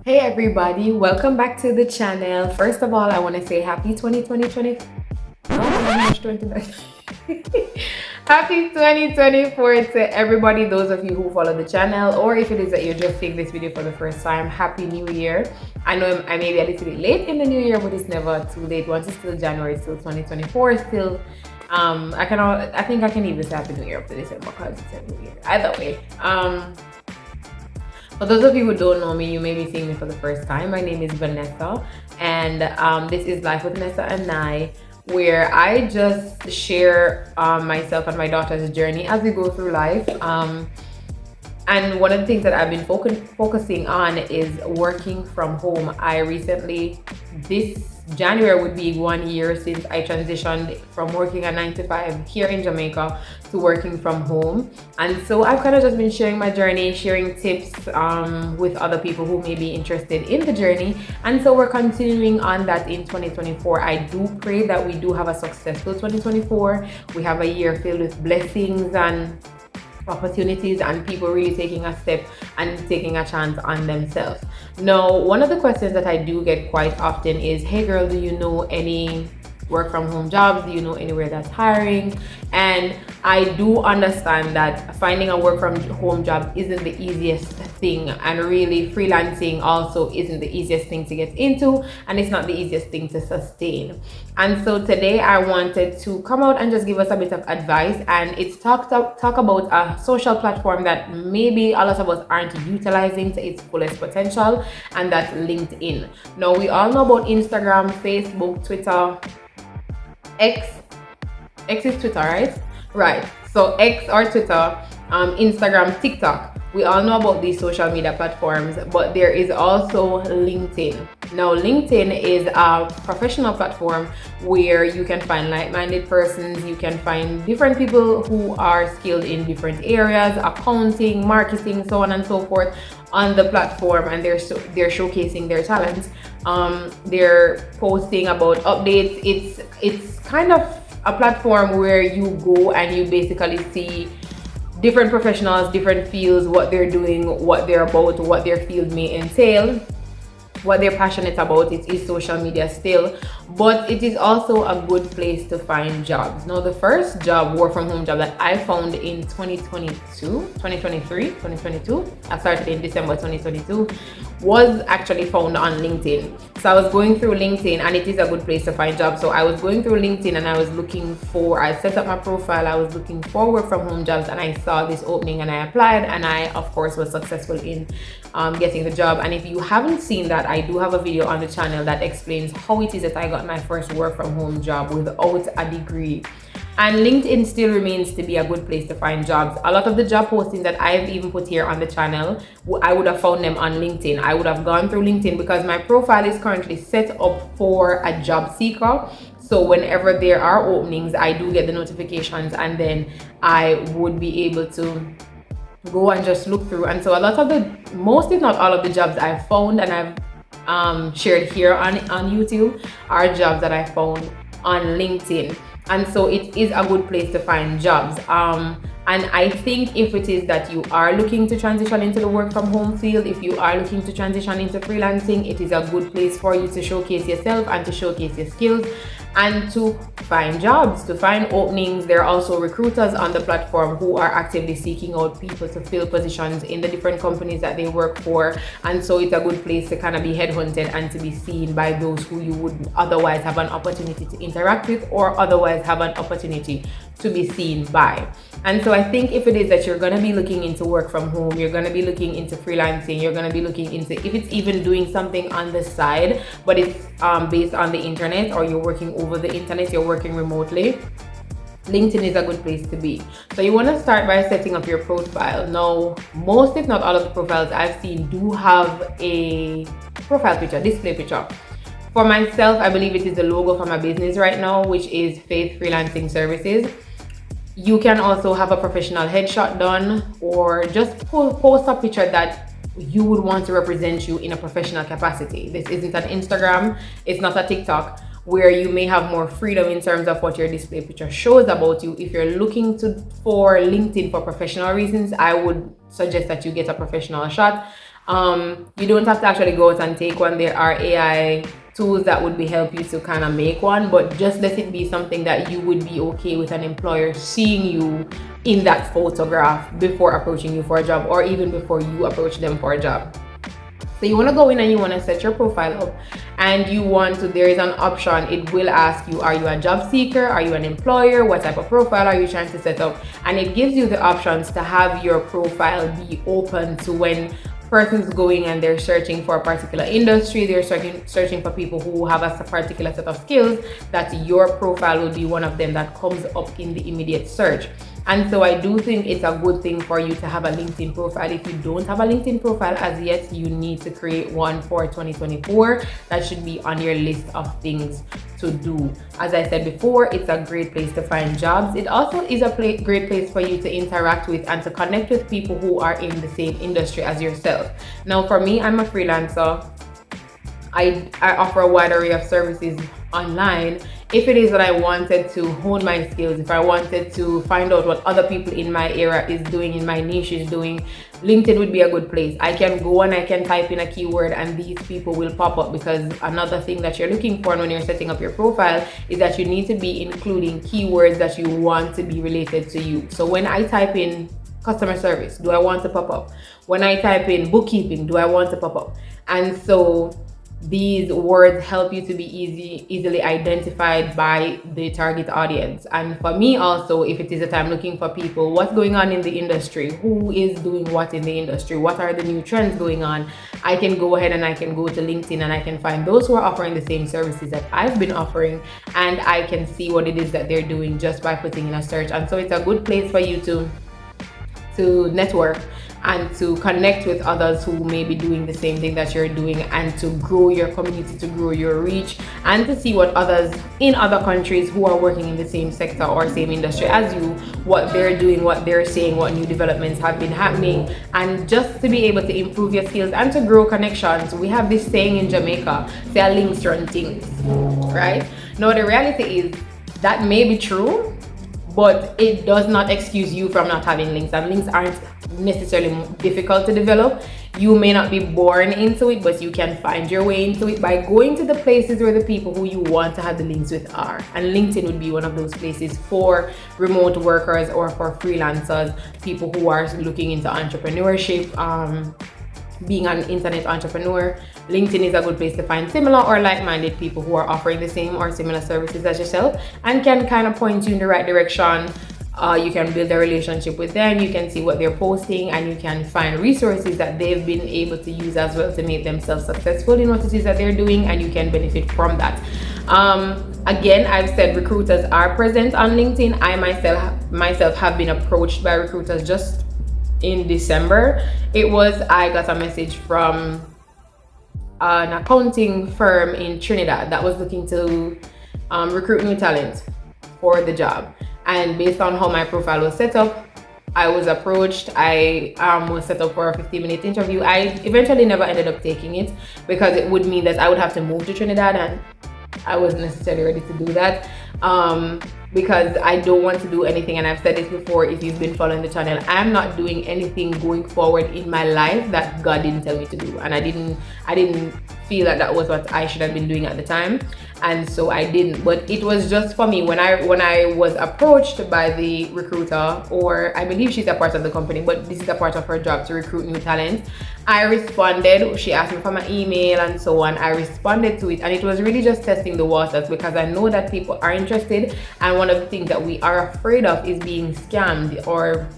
Hey everybody, welcome back to the channel. First of all, I want to say happy 2020. No, March 29. Happy 2024 to everybody, those of you who follow the channel, or if it is that you're just seeing this video for the first time, happy new year. I know I may be a little bit late in the new year, but it's never too late. Once it's still January, it's still 2024, still I think I can even say happy new year up to December because it's a new year. Either way. For those of you who don't know me, you may be seeing me for the first time. My name is Vanessa, and this is Life with Vanessa and I, where I just share myself and my daughter's journey as we go through life. And one of the things that I've been focusing on is working from home. I recently, this January would be 1 year since I transitioned from working a 9 to 5 here in Jamaica to working from home. And so I've kind of just been sharing my journey, sharing tips with other people who may be interested in the journey. And so we're continuing on that in 2024. I do pray that we do have a successful 2024. We have a year filled with blessings and opportunities and people really taking a step and taking a chance on themselves. Now, one of the questions that I do get quite often is, hey girl, do you know any work from home jobs? Do you know anywhere that's hiring? And I do understand that finding a work from home job isn't the easiest thing, and really freelancing also isn't the easiest thing to get into, and it's not the easiest thing to sustain. And so today I wanted to come out and just give us a bit of advice, and it's talk about a social platform that maybe a lot of us aren't utilizing to its fullest potential, and that's LinkedIn. Now, we all know about Instagram, Facebook, Twitter, X is Twitter, right? Right. So X or Twitter, Instagram, TikTok. We all know about these social media platforms, but there is also LinkedIn. Now, LinkedIn is a professional platform where you can find like-minded persons, you can find different people who are skilled in different areas, accounting, marketing, so on and so forth, on the platform, and they're showcasing their talents. They're posting about updates. It's kind of a platform where you go and you basically see different professionals, different fields, what they're doing, what they're about, what their field may entail, what they're passionate about. It is social media still, but it is also a good place to find jobs. Now, the first job, work from home job, that I found in 2022, I started in December 2022, was actually found on LinkedIn. So I was going through LinkedIn, and it is a good place to find jobs. So I was going through LinkedIn and I set up my profile, I was looking for work from home jobs, and I saw this opening and I applied, and I of course was successful in getting the job. And if you haven't seen that, I do have a video on the channel that explains how it is that I got my first work from home job without a degree. And LinkedIn still remains to be a good place to find jobs. A lot of the job postings that I've even put here on the channel, I would have found them on LinkedIn. I would have gone through LinkedIn because my profile is currently set up for a job seeker. So whenever there are openings, I do get the notifications, and then I would be able to go and just look through. And so a lot of the, most if not all of the jobs I've found and I've shared here on YouTube are jobs that I found on LinkedIn. And so it is a good place to find jobs. And I think if it is that you are looking to transition into the work from home field, if you are looking to transition into freelancing, it is a good place for you to showcase yourself and to showcase your skills and to find jobs, to find openings. There are also recruiters on the platform who are actively seeking out people to fill positions in the different companies that they work for. And so it's a good place to kind of be headhunted and to be seen by those who you would otherwise have an opportunity to interact with, or otherwise have an opportunity to be seen by. And so I think if it is that you're going to be looking into work from home, you're going to be looking into freelancing, you're going to be looking into, if it's even doing something on the side, but it's based on the internet, or you're working over the internet, you're working remotely, LinkedIn is a good place to be. So you want to start by setting up your profile. Now, most if not all of the profiles I've seen do have a profile picture, display picture. For myself, I believe it is the logo for my business right now, which is Faith Freelancing Services. You can also have a professional headshot done, or just post a picture that you would want to represent you in a professional capacity. This isn't an Instagram, it's not a TikTok, where you may have more freedom in terms of what your display picture shows about you. If you're looking for LinkedIn for professional reasons, I would suggest that you get a professional shot. You don't have to actually go out and take one. There are AI tools that would be help you to kind of make one, but just let it be something that you would be okay with an employer seeing you in that photograph before approaching you for a job, or even before you approach them for a job. So you want to go in and you want to set your profile up, and you want to, there is an option, it will ask you, are you a job seeker, are you an employer, what type of profile are you trying to set up, and it gives you the options to have your profile be open to when persons going and they're searching for a particular industry, they're searching for people who have a particular set of skills, that your profile will be one of them that comes up in the immediate search. And so I do think it's a good thing for you to have a LinkedIn profile. If you don't have a LinkedIn profile as yet, you need to create one for 2024. That should be on your list of things to do. As I said before, it's a great place to find jobs. It also is a great place for you to interact with and to connect with people who are in the same industry as yourself. Now, for me, I'm a freelancer. I offer a wide array of services online. If it is that I wanted to hone my skills, if I wanted to find out what other people in my area is doing, in my niche is doing, LinkedIn would be a good place. I can go and I can type in a keyword and these people will pop up, because another thing that you're looking for when you're setting up your profile is that you need to be including keywords that you want to be related to you. So when I type in customer service, do I want to pop up? When I type in bookkeeping, do I want to pop up? And so these words help you to be easily identified by the target audience. And for me also, if it is that I'm looking for people, what's going on in the industry, who is doing what in the industry, what are the new trends going on, I can go ahead and I can go to LinkedIn and I can find those who are offering the same services that I've been offering, and I can see what it is that they're doing just by putting in a search. And so it's a good place for you to network and to connect with others who may be doing the same thing that you're doing, and to grow your community, to grow your reach, and to see what others in other countries who are working in the same sector or same industry as you, what they're doing, what they're saying, what new developments have been happening, and just to be able to improve your skills and to grow connections. We have this saying in Jamaica, say links run things, right? Now the reality is that may be true, but it does not excuse you from not having links, and links aren't necessarily difficult to develop. You may not be born into it, but you can find your way into it by going to the places where the people who you want to have the links with are. And LinkedIn would be one of those places for remote workers or for freelancers, people who are looking into entrepreneurship, being an internet entrepreneur. LinkedIn is a good place to find similar or like-minded people who are offering the same or similar services as yourself, and can kind of point you in the right direction. You can build a relationship with them, you can see what they're posting, and you can find resources that they've been able to use as well to make themselves successful in what it is that they're doing, and you can benefit from that. Again, I've said recruiters are present on LinkedIn. I myself have been approached by recruiters. Just in December, I got a message from an accounting firm in Trinidad that was looking to recruit new talent for the job. And based on how my profile was set up, I was approached. I was set up for a 15-minute interview. I eventually never ended up taking it, because it would mean that I would have to move to Trinidad, and I wasn't necessarily ready to do that. Because I don't want to do anything, and I've said this before if you've been following the channel, I'm not doing anything going forward in my life that God didn't tell me to do, and I didn't feel that was what I should have been doing at the time, and so I didn't. But it was just for me, when I was approached by the recruiter, or I believe she's a part of the company, but this is a part of her job to recruit new talent, I responded. She asked me for my email and so on. I responded to it, and it was really just testing the waters, because I know that people are interested, and one of the things that we are afraid of is being scammed, or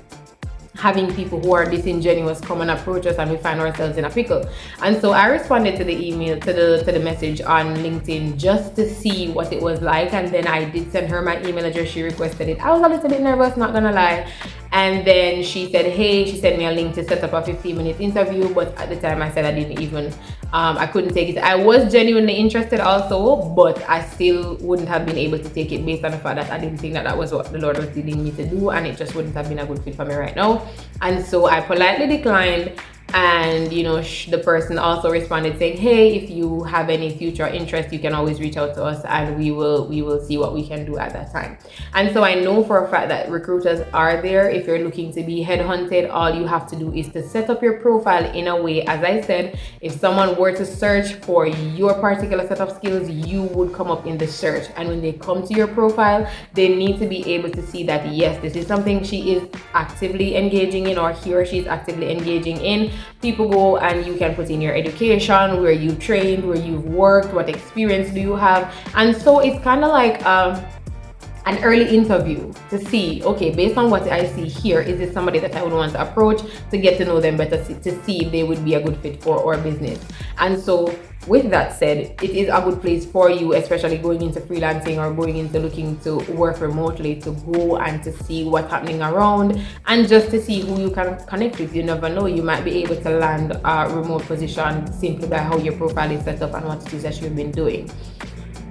having people who are disingenuous come and approach us and we find ourselves in a pickle. And so I responded to the email, to the message on LinkedIn, just to see what it was like. And then I did send her my email address. She requested it. I was a little bit nervous, not gonna lie. And then she said, hey, she sent me a link to set up a 15-minute interview. But at the time I said I didn't even, I couldn't take it. I was genuinely interested also, but I still wouldn't have been able to take it based on the fact that I didn't think that was what the Lord was leading me to do, and it just wouldn't have been a good fit for me right now. And so I politely declined. And you know, the person also responded saying, hey, if you have any future interest, you can always reach out to us, and we will see what we can do at that time. And so I know for a fact that recruiters are there. If you're looking to be headhunted, all you have to do is to set up your profile in a way, as I said, if someone were to search for your particular set of skills, you would come up in the search. And when they come to your profile, they need to be able to see that yes, this is something she is actively engaging in, or he or she is actively engaging in. People go and you can put in your education, where you trained, where you've worked, what experience do you have. And so it's kind of like an early interview to see, okay, based on what I see here, is this somebody that I would want to approach to get to know them better, to see if they would be a good fit for our business. And so with that said, it is a good place for you, especially going into freelancing or going into looking to work remotely, to go and to see what's happening around, and just to see who you can connect with. You never know, you might be able to land a remote position simply by how your profile is set up and what it is that you've been doing.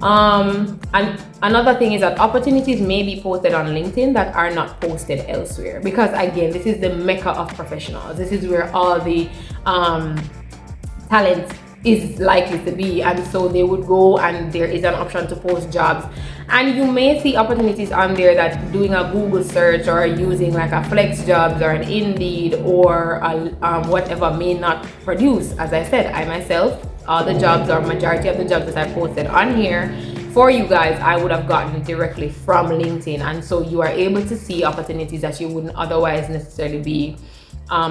And another thing is that opportunities may be posted on LinkedIn that are not posted elsewhere, because again, this is the mecca of professionals. This is where all the talent is likely to be, and so they would go, and there is an option to post jobs, and you may see opportunities on there that doing a Google search or using like a Flex Jobs or an Indeed or whatever may not produce. As I said, I myself, all the jobs, or majority of the jobs that I posted on here for you guys, I would have gotten directly from LinkedIn. And so you are able to see opportunities that you wouldn't otherwise necessarily be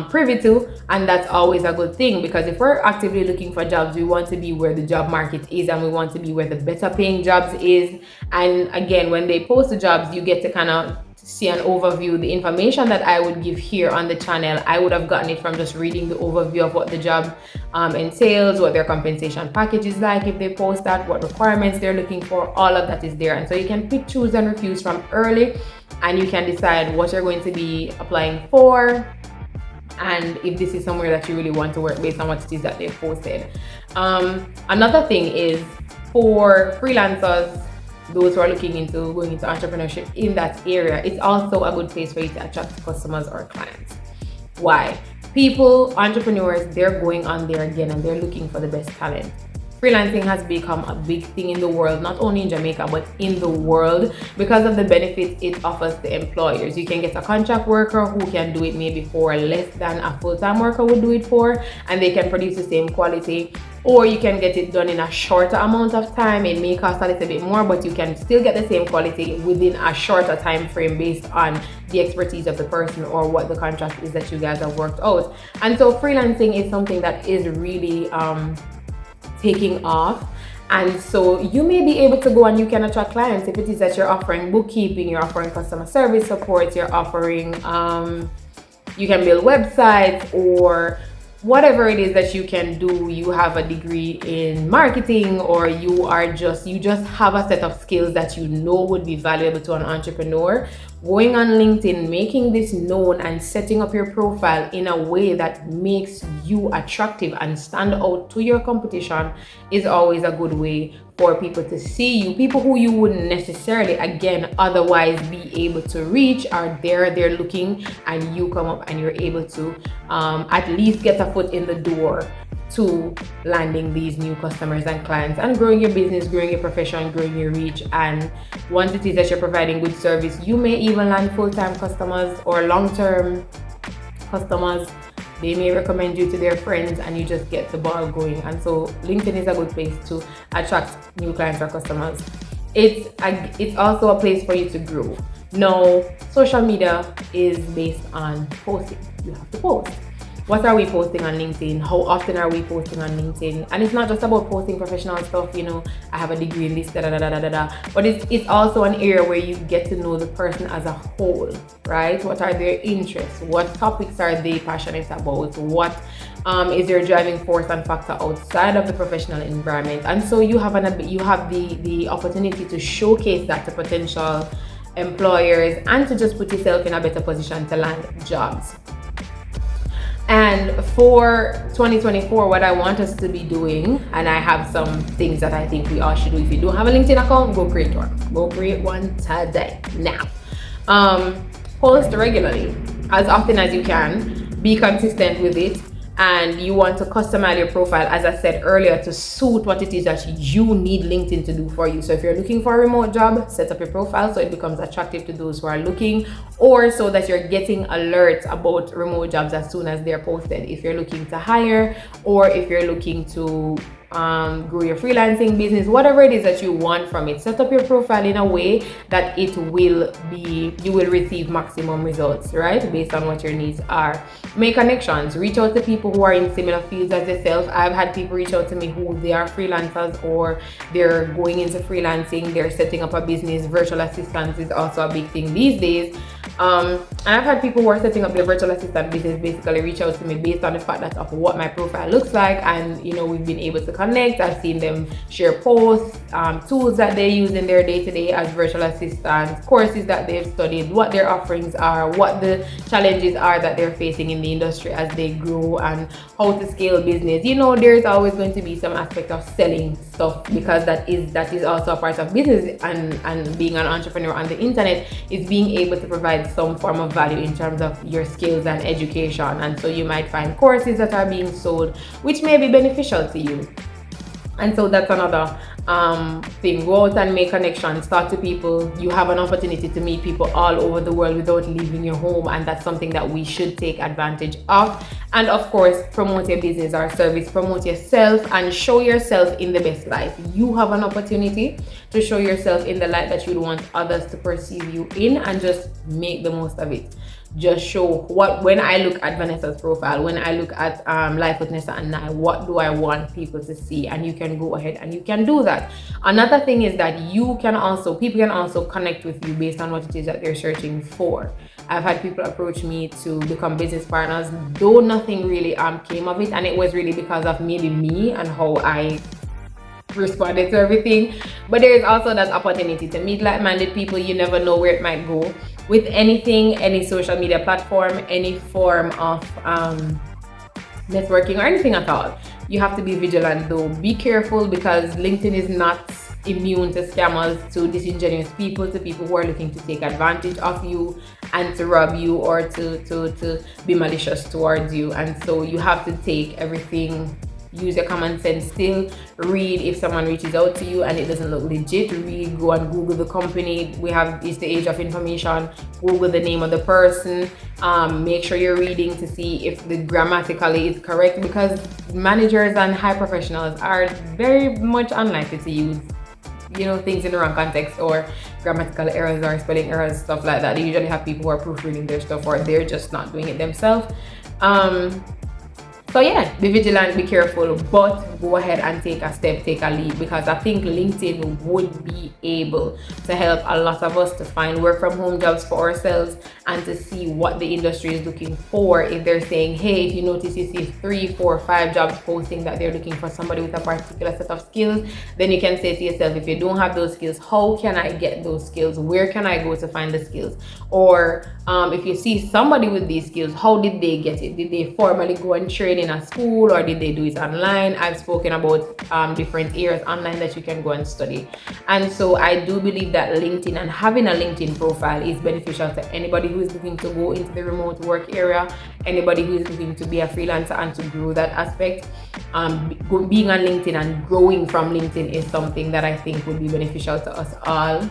privy to, and that's always a good thing, because if we're actively looking for jobs, we want to be where the job market is, and we want to be where the better paying jobs is. And again, when they post the jobs, you get to kind of see an overview. The information that I would give here on the channel, I would have gotten it from just reading the overview of what the job entails, what their compensation package is like if they post that, what requirements they're looking for. All of that is there, and so you can pick, choose, and refuse from early, and you can decide what you're going to be applying for, and if this is somewhere that you really want to work based on what it is that they've posted. Another thing is, for freelancers, those who are looking into going into entrepreneurship in that area, it's also a good place for you to attract customers or clients. Why? People, entrepreneurs, they're going on there again, and they're looking for the best talent. Freelancing has become a big thing in the world, not only in Jamaica, but in the world, because of the benefits it offers the employers. You can get a contract worker who can do it maybe for less than a full-time worker would do it for, and they can produce the same quality. Or you can get it done in a shorter amount of time. It may cost a little bit more, but you can still get the same quality within a shorter time frame based on the expertise of the person or what the contract is that you guys have worked out. And so freelancing is something that is really taking off, and so you may be able to go and you can attract clients if it is that you're offering bookkeeping, you're offering customer service support, you're offering you can build websites, or whatever it is that you can do. You have a degree in marketing, or you just have a set of skills that you know would be valuable to an entrepreneur. Going on LinkedIn, making this known, and setting up your profile in a way that makes you attractive and stand out to your competition is always a good way for people to see you. People who you wouldn't necessarily, again, otherwise be able to reach are there. They're looking, and you come up and you're able to at least get a foot in the door to landing these new customers and clients, and growing your business, growing your profession, growing your reach. And once it is that you're providing good service, you may even land full-time customers or long-term customers. They may recommend you to their friends, and you just get the ball going. And so LinkedIn is a good place to attract new clients or customers. It's also a place for you to grow. Now, social media is based on posting. You have to post. What are we posting on LinkedIn? How often are we posting on LinkedIn? And it's not just about posting professional stuff, you know, I have a degree in this, but it's also an area where you get to know the person as a whole, right? What are their interests? What topics are they passionate about? What is their driving force and factor outside of the professional environment? And so you have the opportunity to showcase that to potential employers, and to just put yourself in a better position to land jobs. And for 2024, what I want us to be doing, and I have some things that I think we all should do. If you don't have a LinkedIn account, go create one. Go create one today, now. Post regularly, as often as you can. Be consistent with it. and you want to customize your profile, as I said earlier, to suit what it is that you need LinkedIn to do for you. So if you're looking for a remote job, set up your profile so it becomes attractive to those who are looking, or so that you're getting alerts about remote jobs as soon as they're posted. If you're looking to hire, or if you're looking to grow your freelancing business, whatever it is that you want from it, set up your profile in a way that you will receive maximum results, right, based on what your needs are. Make connections, reach out to people who are in similar fields as yourself. I've had people reach out to me who they are freelancers, or they're going into freelancing, they're setting up a business. Virtual assistants is also a big thing these days. And I've had people who are setting up their virtual assistant business basically reach out to me based on the fact that of what my profile looks like, and we've been able to connect. I've seen them share posts, tools that they use in their day-to-day as virtual assistants, courses that they've studied, what their offerings are, what the challenges are that they're facing in the industry as they grow, and how to scale business. There's always going to be some aspect of selling stuff, because that is also a part of business, and being an entrepreneur on the internet is being able to provide some form of value in terms of your skills and education. And so you might find courses that are being sold which may be beneficial to you. And so that's another thing. Go out and make connections, talk to people. You have an opportunity to meet people all over the world without leaving your home, and that's something that we should take advantage of. And of course, promote your business or service, promote yourself, and show yourself in the best light. You have an opportunity to show yourself in the light that you'd want others to perceive you in, and just make the most of it. Just show when I look at Vanessa's profile, when I look at Life with Nessa and I, what do I want people to see? And you can go ahead and you can do that. Another thing is that people can also connect with you based on what it is that they're searching for. I've had people approach me to become business partners, though nothing really came of it, and it was really because of maybe me and how I responded to everything. But there is also that opportunity to meet like-minded people. You never know where it might go with anything, any social media platform, any form of networking or anything at all. You have to be vigilant though. Be careful, because LinkedIn is not immune to scammers, to disingenuous people, to people who are looking to take advantage of you and to rob you, or to be malicious towards you. And so you have to take everything, use your common sense still. Read if someone reaches out to you and it doesn't look legit. Read, go and Google the company. It's the age of information. Google the name of the person. Make sure you're reading to see if the grammatically is correct, because managers and high professionals are very much unlikely to use things in the wrong context, or grammatical errors or spelling errors, stuff like that. They usually have people who are proofreading their stuff, or they're just not doing it themselves. So yeah, be vigilant, be careful, but go ahead and take a step, take a leap, because I think LinkedIn would be able to help a lot of us to find work from home jobs for ourselves, and to see what the industry is looking for. If they're saying, hey, if you notice you see 3, 4, 5 jobs posting that they're looking for somebody with a particular set of skills, then you can say to yourself, if you don't have those skills, how can I get those skills? Where can I go to find the skills? Or if you see somebody with these skills, how did they get it? Did they formally go and train in a school, or did they do it online? I've spoken about different areas online that you can go and study. And so I do believe that LinkedIn, and having a LinkedIn profile, is beneficial to anybody who is looking to go into the remote work area, anybody who is looking to be a freelancer and to grow that aspect. Being on LinkedIn and growing from LinkedIn is something that I think would be beneficial to us all.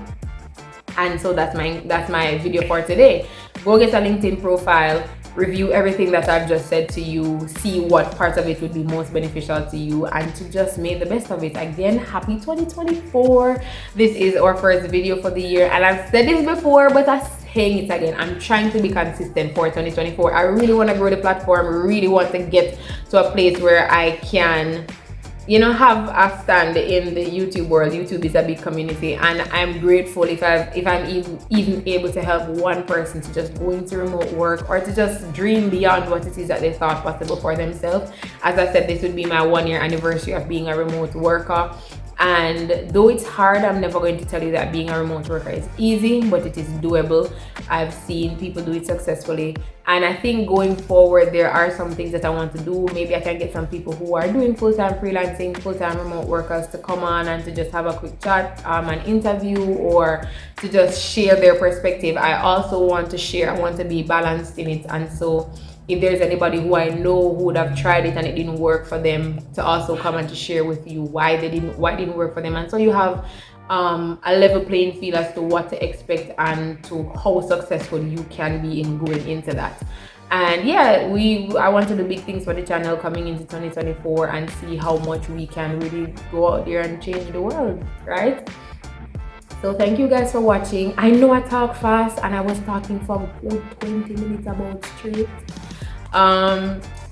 And so that's my video for today. Go get a LinkedIn profile, review everything that I've just said to you, see what parts of it would be most beneficial to you, and to just make the best of it. Again, happy 2024. This is our first video for the year, and I've said this before, but I'm saying it again. I'm trying to be consistent for 2024. I really want to grow the platform, really want to get to a place where I can have a stand in the YouTube world. YouTube is a big community, and I'm grateful if I'm even able to help one person to just go into remote work, or to just dream beyond what it is that they thought possible for themselves. As I said, this would be my 1-year anniversary of being a remote worker. And though it's hard, I'm never going to tell you that being a remote worker is easy, but it is doable. I've seen people do it successfully. And I think going forward, there are some things that I want to do. Maybe I can get some people who are doing full-time freelancing, full-time remote workers to come on and to just have a quick chat, an interview, or to just share their perspective. I also want to share, I want to be balanced in it. And so if there's anybody who I know who would have tried it and it didn't work for them, to also come and to share with you why it didn't work for them. And so you have a level playing field as to what to expect and to how successful you can be in going into that. And yeah, I want to do big things for the channel coming into 2024 and see how much we can really go out there and change the world, right? So thank you guys for watching. I know I talk fast and I was talking for good 20 minutes about straight.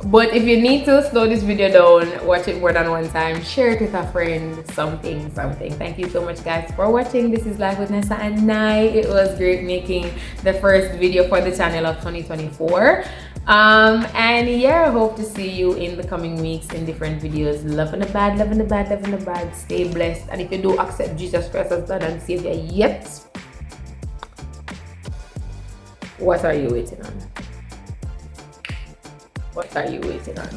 But if you need to slow this video down, watch it more than one time, share it with a friend, something. Thank you so much guys for watching. This is Life with Nessa and Nai. It was great making the first video for the channel of 2024. And yeah, I hope to see you in the coming weeks in different videos. Love in the bad, love in the bad, love in the bad. Stay blessed. And if you do accept Jesus Christ as Lord and Savior yet, what are you waiting on? What are you waiting on?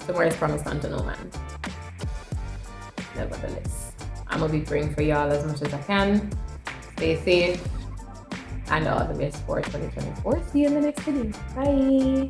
Tomorrow is promised unto no man. Nevertheless, I'm gonna be praying for y'all as much as I can. Stay safe and all the best for 2024. See you in the next video. Bye.